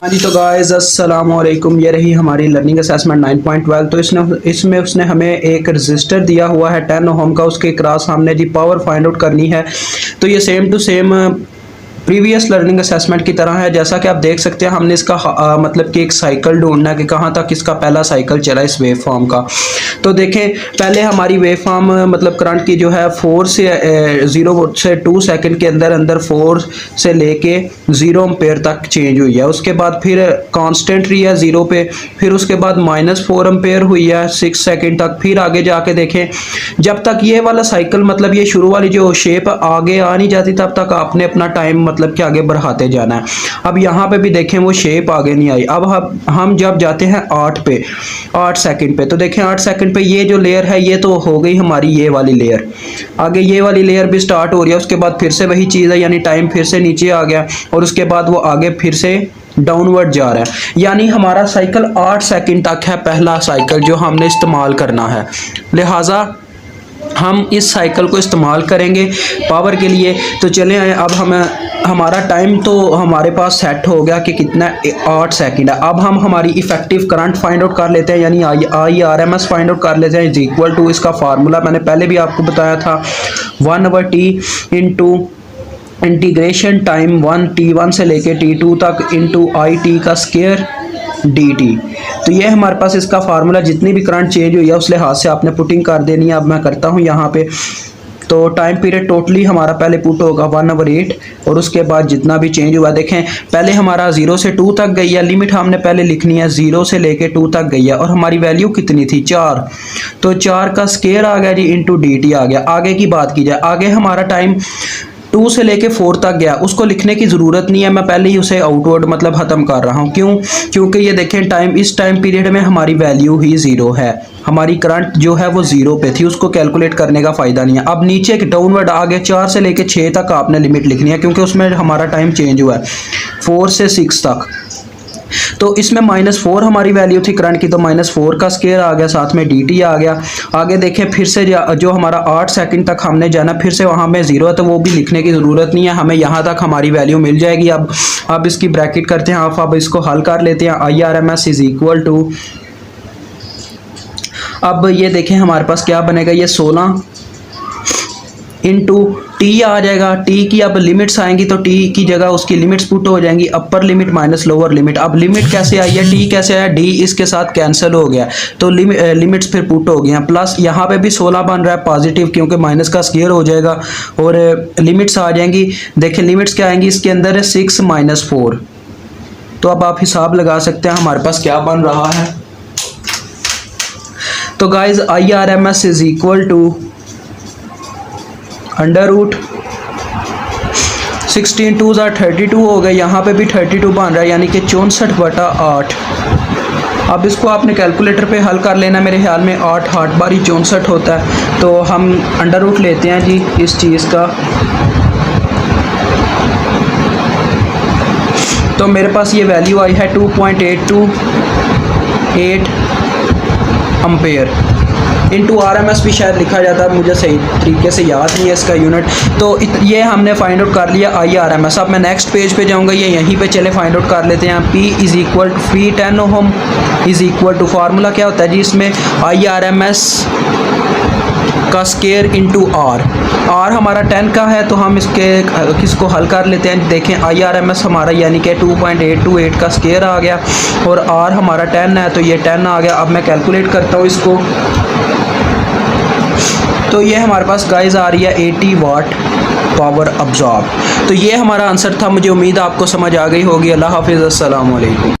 हाँ जी, तो गाइस अस्सलाम वालेकुम। ये रही हमारी लर्निंग असेसमेंट 9.12। तो इसमें उसने हमें एक रजिस्टर दिया हुआ है 10 ओम का। उसके क्रॉस हमने जी पावर फाइंड आउट करनी है। तो ये same to same previous learning assessment की तरह है। जैसा कि आप देख सकते हैं, हमने इसका मतलब कि एक साइकिल ढूंढना है कि कहाँ तक इसका पहला साइकिल चला इस वेव फॉर्म का। तो देखें, पहले हमारी वेव फॉर्म मतलब करंट की जो है 4 से 0 से 2 सेकंड के अंदर अंदर 4 से लेके 0 एम्पेयर तक चेंज हुई है। उसके बाद फिर कांस्टेंट रही है 0 पे, फिर उसके बाद -4 एम्पेयर हुई है 6 सेकंड तक। फिर आगे जाके देखें, जब तक ये वाला साइकिल मतलब ये शुरू वाली जो शेप आगे आ नहीं जाती, तब तक आपने अपना टाइम मतलब कि आगे बढ़ाते जाना है। अब यहाँ पे भी देखें, वो शेप आगे नहीं आई। अब हम जब जाते हैं 8 सेकंड पे, तो देखें 8 सेकंड पे ये जो लेयर है ये तो हो गई हमारी ये वाली लेयर। आगे ये वाली लेयर भी स्टार्ट हो रही है। उसके बाद फिर से वही चीज़ है, यानी टाइम फिर से नीचे आ गया और उसके बाद वो आगे फिर से डाउनवर्ड जा रहा है। यानी हमारा साइकिल 8 सेकंड तक है पहला साइकिल जो हमने इस्तेमाल करना है। लिहाजा हम इस साइकिल को इस्तेमाल करेंगे पावर के लिए। तो चले आए, अब हमारा टाइम तो हमारे पास सेट हो गया कि कितना 8 सेकंड है। अब हम हमारी इफेक्टिव करंट फाइंड आउट कर लेते हैं, यानी IRMS फाइंड आउट कर लेते हैं। इज इक्वल टू, इसका फार्मूला मैंने पहले भी आपको बताया था, 1/t into integration time 1t1 से लेके t2 तक इंटू IT का स्क्वायर dt। तो ये हमारे पास इसका फार्मूला, जितनी भी करंट चेंज हुई है उस लिहाज से आपने पुटिंग कर देनी है। अब मैं करता हूँ यहाँ पे। तो टाइम पीरियड टोटली हमारा पहले पुट होगा 1/8 और उसके बाद जितना भी चेंज हुआ, देखें पहले हमारा 0 से 2 तक गई है। लिमिट हमने पहले लिखनी है, 0 से लेके 2 तक गई है और हमारी वैल्यू कितनी थी 4। तो 4 का स्क्वायर आ गया जी इंटू dt आ गया। आगे की बात की जाए, आगे हमारा टाइम 2 से लेके 4 तक गया, उसको लिखने की ज़रूरत नहीं है, मैं पहले ही उसे आउटवर्ड मतलब ख़त्म कर रहा हूँ। क्यों? क्योंकि ये देखें टाइम, इस टाइम पीरियड में हमारी वैल्यू ही 0 है। हमारी करंट जो है वो 0 पे थी, उसको कैलकुलेट करने का फ़ायदा नहीं है। अब नीचे डाउनवर्ड आगे 4 से लेके 6 तक आपने लिमिट लिखनी है, क्योंकि उसमें हमारा टाइम चेंज हुआ है 4 से 6 तक। तो इसमें -4 हमारी वैल्यू थी करंट की, तो -4 का स्क्वायर आ गया, साथ में dt आ गया। आगे देखें, फिर से जो हमारा 8 सेकंड तक हमने जाना, फिर से वहाँ में 0 है तो वो भी लिखने की ज़रूरत नहीं है, हमें यहाँ तक हमारी वैल्यू मिल जाएगी। अब इसकी ब्रैकेट करते हैं, अब इसको हल कर लेते हैं। IRMS इज इक्वल टू, अब ये देखें हमारे पास क्या बनेगा, ये 16 इंटू टी आ जाएगा। टी की अब लिमिट्स आएंगी तो टी की जगह उसकी लिमिट्स पुट हो जाएंगी, upper limit minus lower limit. अब लिमिट कैसे आई है, टी कैसे आया, डी इसके साथ कैंसिल हो गया तो लिमिट्स फिर पुट हो गई हैं। प्लस यहाँ पे भी 16 बन रहा है पॉजिटिव, क्योंकि माइनस का स्क्वायर हो जाएगा और लिमिट्स आ जाएंगी। देखिए लिमिट्स क्या आएंगी, इसके अंदर है 6 - 4। तो अब आप हिसाब लगा सकते हैं हमारे पास क्या बन रहा है। तो guys IRMS is equal to √16 2 32 हो गए। यहाँ पे भी 32 बन रहा है, यानी कि 64/8। अब इसको आपने कैलकुलेटर पे हल कर लेना। मेरे ख्याल में 8 बार ही 64 होता है। तो हम √ लेते हैं जी इस चीज़ का। तो मेरे पास ये वैल्यू आई है 2.828 एम्पेयर। इंटू RMS भी शायद लिखा जाता है, मुझे सही तरीके से याद नहीं है इसका यूनिट। तो ये हमने फाइंड आउट कर लिया IRMS। अब मैं नेक्स्ट पेज पे जाऊंगा, ये यहीं पे चले फाइंड आउट कर लेते हैं। P is equal to P 10 ohm is equal to, formula क्या होता है जी इसमें, IRMS का स्क्वायर इंटू R हमारा 10 का है, तो हम किसको हल कर लेते हैं। देखें IRMS हमारा यानी कि 2.828 का स्क्वायर आ गया और R हमारा 10 है, तो ये 10 आ गया। अब मैं कैलकुलेट करता हूँ इसको। तो ये हमारे पास गाइस आ रही है 80 वाट पावर अब्जॉर्ब। तो ये हमारा आंसर था। मुझे उम्मीद आपको समझ आ गई होगी। अल्लाह हाफिज़, अस्सलाम वालेकुम।